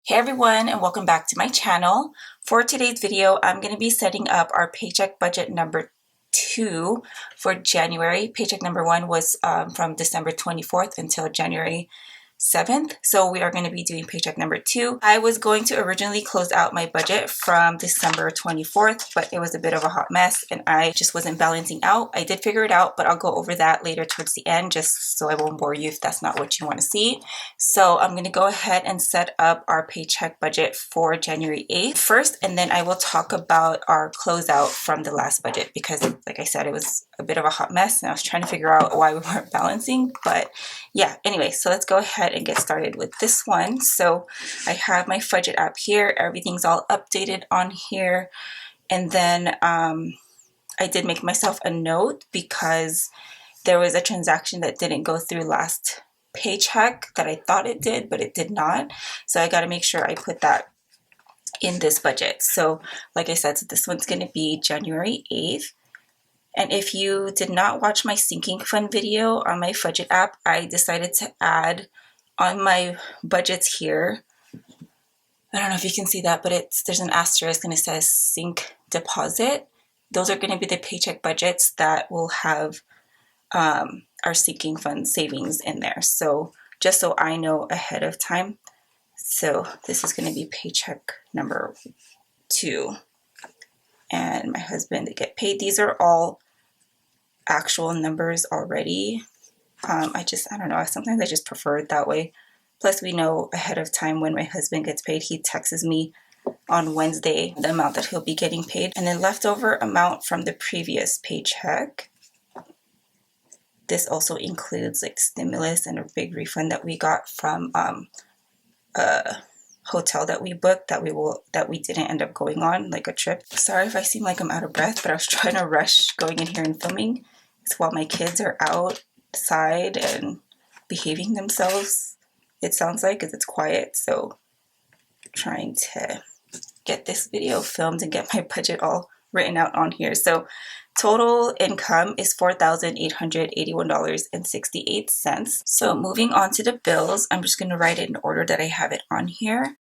Hey everyone, and welcome back to my channel. For today's video, I'm going to be setting up our paycheck budget number 2 for January. Paycheck number 1 was from December 24th until January 7th. So we are going to be doing paycheck number 2. I was going to originally close out my budget from December 24th, but it was a bit of a hot mess and I just wasn't balancing out. I did figure it out, but I'll go over that later towards the end just so I won't bore you if that's not what you want to see. So I'm going to go ahead and set up our paycheck budget for January 8th first, and then I will talk about our closeout from the last budget because, like I said, it was a bit of a hot mess and I was trying to figure out why we weren't balancing. But yeah, anyway, so let's go ahead and get started with this one. So I have my Fudget app here. Everything's all updated on here. And then I did make myself a note because there was a transaction that didn't go through last paycheck that I thought it did, but it did not. So I got to make sure I put that in this budget. So like I said, so this one's going to be January 8th. And if you did not watch my sinking fund video on my Fudget app, I decided to add on my budgets here. I don't know if you can see that, but there's an asterisk and it says sink deposit. Those are going to be the paycheck budgets that will have our sinking fund savings in there. So just so I know ahead of time. So this is going to be paycheck number 2. And my husband to get paid. These are all actual numbers already. I don't know, sometimes I just prefer it that way. Plus we know ahead of time when my husband gets paid. He texts me on Wednesday the amount that he'll be getting paid, and then leftover amount from the previous paycheck. This also includes like stimulus and a big refund that we got from a hotel that we booked that we didn't end up going on, like a trip. Sorry if I seem like I'm out of breath, but I was trying to rush going in here and filming. It's while my kids are outside and behaving themselves, it sounds like, because it's quiet. So trying to get this video filmed and get my budget all written out on here. So total income is $4,881.68. So moving on to the bills, I'm just going to write it in order that I have it on here.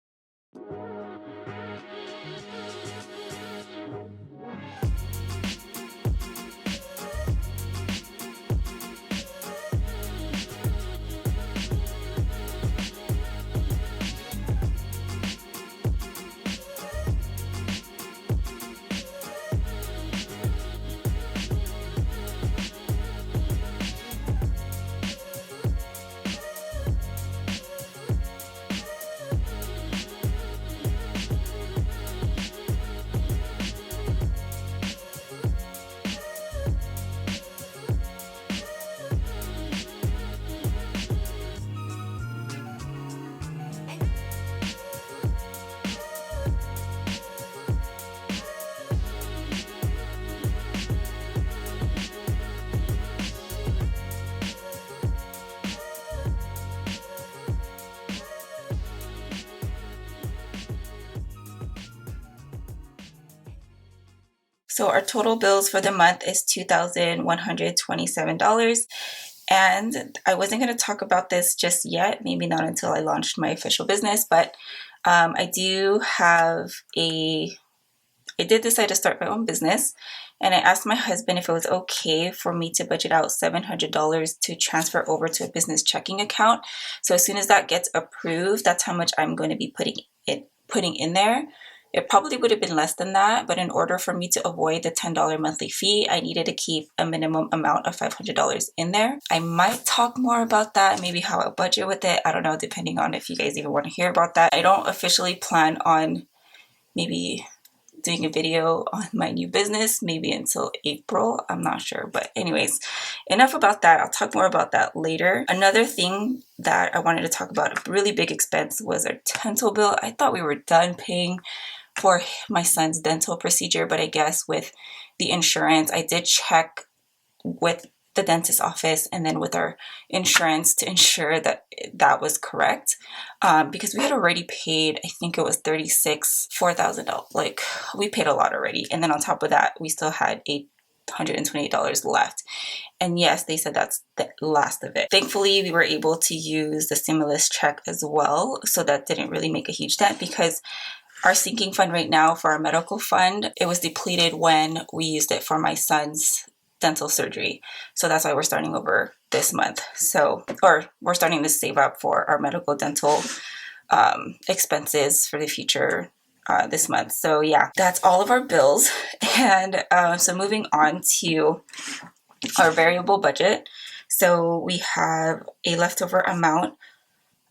So our total bills for the month is $2,127. And I wasn't going to talk about this just yet, maybe not until I launched my official business, but I did decide to start my own business. And I asked my husband if it was okay for me to budget out $700 to transfer over to a business checking account. So as soon as that gets approved, that's how much I'm going to be putting in there. It probably would have been less than that, but in order for me to avoid the $10 monthly fee, I needed to keep a minimum amount of $500 in there. I might talk more about that, maybe how I budget with it. I don't know, depending on if you guys even want to hear about that. I don't officially plan on maybe doing a video on my new business, maybe until April. I'm not sure. But anyways, enough about that. I'll talk more about that later. Another thing that I wanted to talk about, a really big expense, was our dental bill. I thought we were done paying for my son's dental procedure, but I guess with the insurance, I did check with the dentist office and then with our insurance to ensure that that was correct, because we had already paid, I think it was $4,000. Like, we paid a lot already, and then on top of that we still had a $128 left. And yes, they said that's the last of it. Thankfully, we were able to use the stimulus check as well, so that didn't really make a huge dent, because our sinking fund right now for our medical fund, it was depleted when we used it for my son's dental surgery. So that's why we're starting over this month. Or we're starting to save up for our medical dental expenses for the future this month. So yeah, that's all of our bills. And so moving on to our variable budget. So we have a leftover amount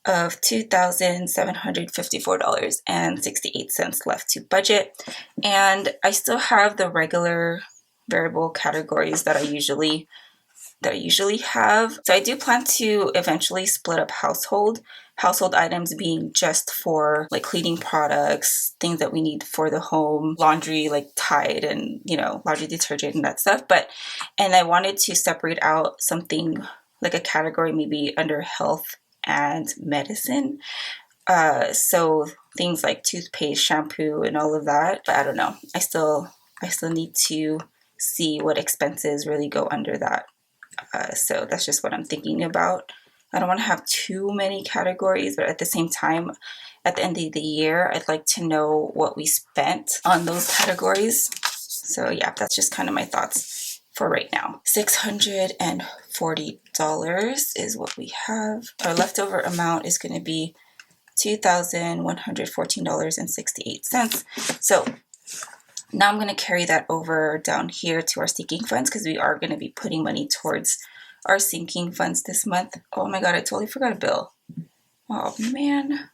of $2,754.68 left to budget. And I still have the regular variable categories that I usually have. So I do plan to eventually split up household items being just for like cleaning products, things that we need for the home, laundry like Tide and, you know, laundry detergent and that stuff. And I wanted to separate out something like a category maybe under health and medicine. So things like toothpaste, shampoo, and all of that. But I don't know. I still need to see what expenses really go under that. So that's just what I'm thinking about. I don't want to have too many categories, but at the same time, at the end of the year, I'd like to know what we spent on those categories. So yeah, that's just kind of my thoughts for right now. $640 is what we have. Our leftover amount is going to be $2,114.68. So now I'm going to carry that over down here to our sinking funds, because we are going to be putting money towards our sinking funds this month. Oh my god, I totally forgot a bill. Oh man.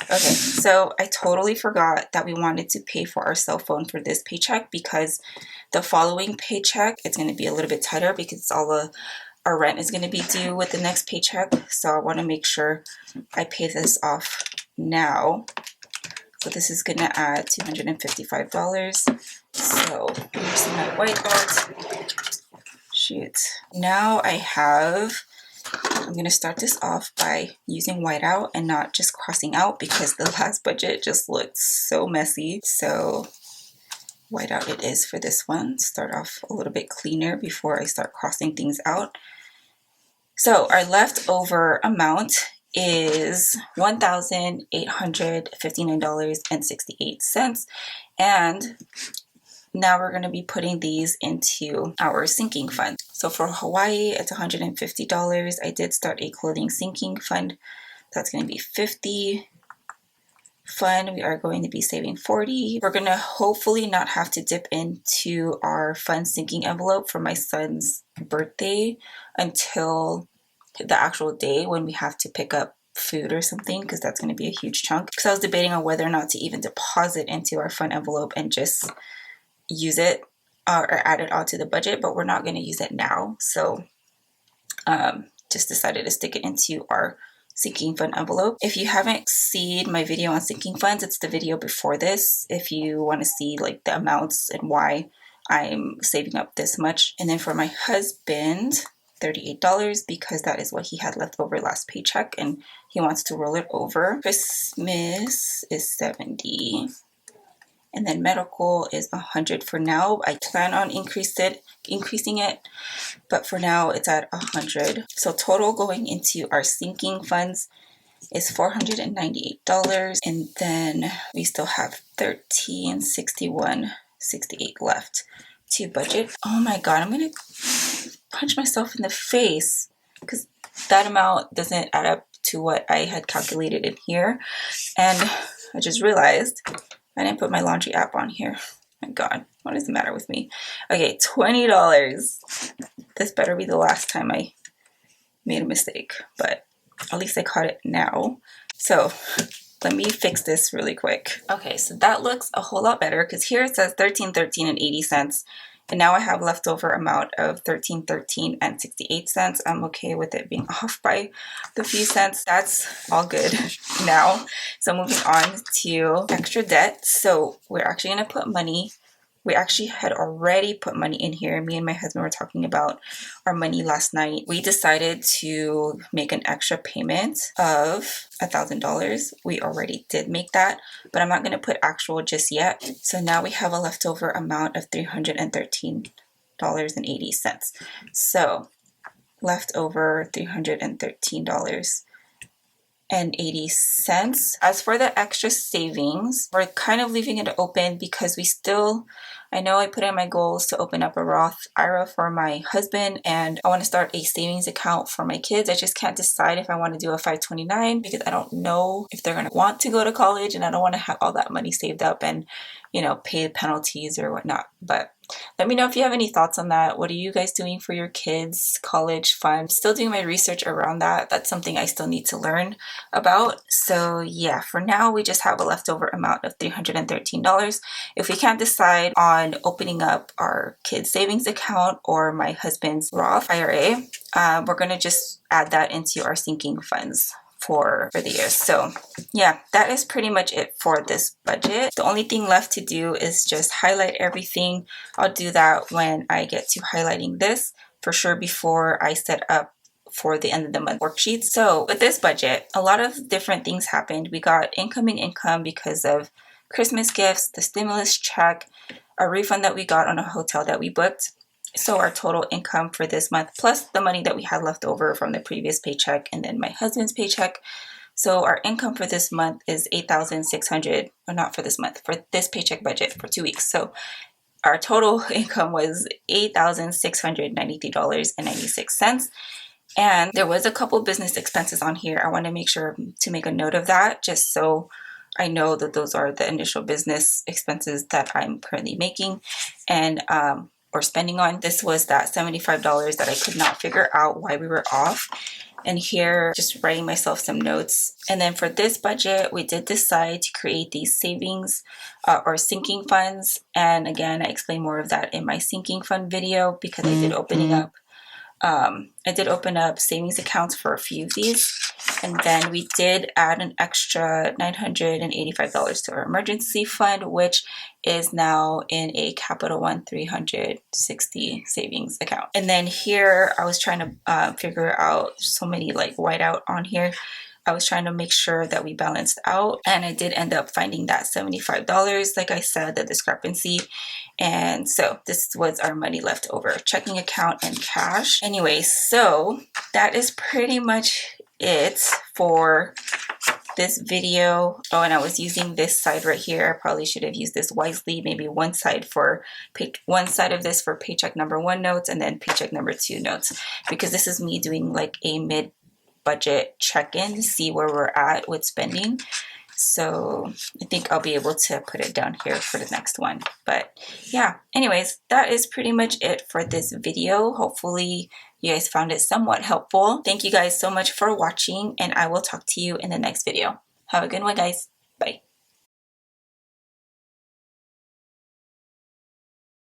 Okay, so I totally forgot that we wanted to pay for our cell phone for this paycheck, because the following paycheck, it's going to be a little bit tighter because all our rent is going to be due with the next paycheck. So I want to make sure I pay this off now. So this is going to add $255. So here's my whiteout. Shoot. Now I'm going to start this off by using whiteout and not just crossing out, because the last budget just looked so messy. So whiteout it is for this one. Start off a little bit cleaner before I start crossing things out. So our leftover amount is $1,859.68. And now we're going to be putting these into our sinking fund. So for Hawaii, it's $150. I did start a clothing sinking fund. That's going to be $50. Fund, we are going to be saving $40. We're going to hopefully not have to dip into our fund sinking envelope for my son's birthday until the actual day when we have to pick up food or something, because that's going to be a huge chunk. Because I was debating on whether or not to even deposit into our fund envelope and just use it or add it onto the budget, but we're not going to use it now. So just decided to stick it into our sinking fund envelope. If you haven't seen my video on sinking funds, it's the video before this, if you want to see like the amounts and why I'm saving up this much. And then for my husband, $38, because that is what he had left over last paycheck and he wants to roll it over. Christmas is $70. And then medical is $100 for now. I plan on increasing it, but for now it's at $100. So total going into our sinking funds is $498, and then we still have $1,361.68 left to budget. Oh my god, I'm gonna punch myself in the face because that amount doesn't add up to what I had calculated in here, and I just realized I didn't put my laundry app on here. My god, what is the matter with me? Okay, $20. This better be the last time I made a mistake, but at least I caught it now. So let me fix this really quick. Okay, so that looks a whole lot better because here it says $13.13.80, and now I have leftover amount of $13.13.68. I'm okay with it being off by the few cents. That's all good now. So moving on to extra debt. So we're actually going to put money We actually had already put money in here. Me and my husband were talking about our money last night. We decided to make an extra payment of $1,000. We already did make that, but I'm not going to put actual just yet. So now we have a leftover amount of $313.80. So leftover $313.80. As for the extra savings, we're kind of leaving it open because we still, I know I put in my goals to open up a Roth IRA for my husband, and I want to start a savings account for my kids. I just can't decide if I want to do a 529 because I don't know if they're going to want to go to college, and I don't want to have all that money saved up and, you know, pay the penalties or whatnot. But let me know if you have any thoughts on that. What are you guys doing for your kids' college fund? I'm still doing my research around that. That's something I still need to learn about. So yeah, for now, we just have a leftover amount of $313. If we can't decide on opening up our kids' savings account or my husband's Roth IRA, we're going to just add that into our sinking funds for the year. So yeah, that is pretty much it for this budget. The only thing left to do is just highlight everything. I'll do that when I get to highlighting this for sure before I set up for the end of the month worksheets. So with this budget, a lot of different things happened. We got incoming income because of Christmas gifts, the stimulus check, a refund that we got on a hotel that we booked. So our total income for this month, plus the money that we had left over from the previous paycheck and then my husband's paycheck. So our income for this month is $8,600, or not for this month, for this paycheck budget for 2 weeks. So our total income was $8,693.96. And there was a couple business expenses on here. I want to make sure to make a note of that, just so I know that those are the initial business expenses that I'm currently making and or spending on. This was that $75 that I could not figure out why we were off. And here, just writing myself some notes. And then for this budget, we did decide to create these savings or sinking funds. And again, I explain more of that in my sinking fund video because I did open up savings accounts for a few of these. And then we did add an extra $985 to our emergency fund, which is now in a Capital One 360 savings account. And then here I was trying to figure out so many like whiteout on here. I was trying to make sure that we balanced out, and I did end up finding that $75, like I said, the discrepancy. And so this was our money left over, checking account and cash. Anyway, so that is pretty much it for this video. Oh, and I was using this side right here. I probably should have used this wisely. Maybe one side of this for paycheck number 1 notes and then paycheck number 2 notes, because this is me doing like a mid-budget check-in to see where we're at with spending. So I think I'll be able to put it down here for the next one. But yeah, anyways, that is pretty much it for this video. Hopefully you guys found it somewhat helpful. Thank you guys so much for watching, and I will talk to you in the next video. Have a good one, guys.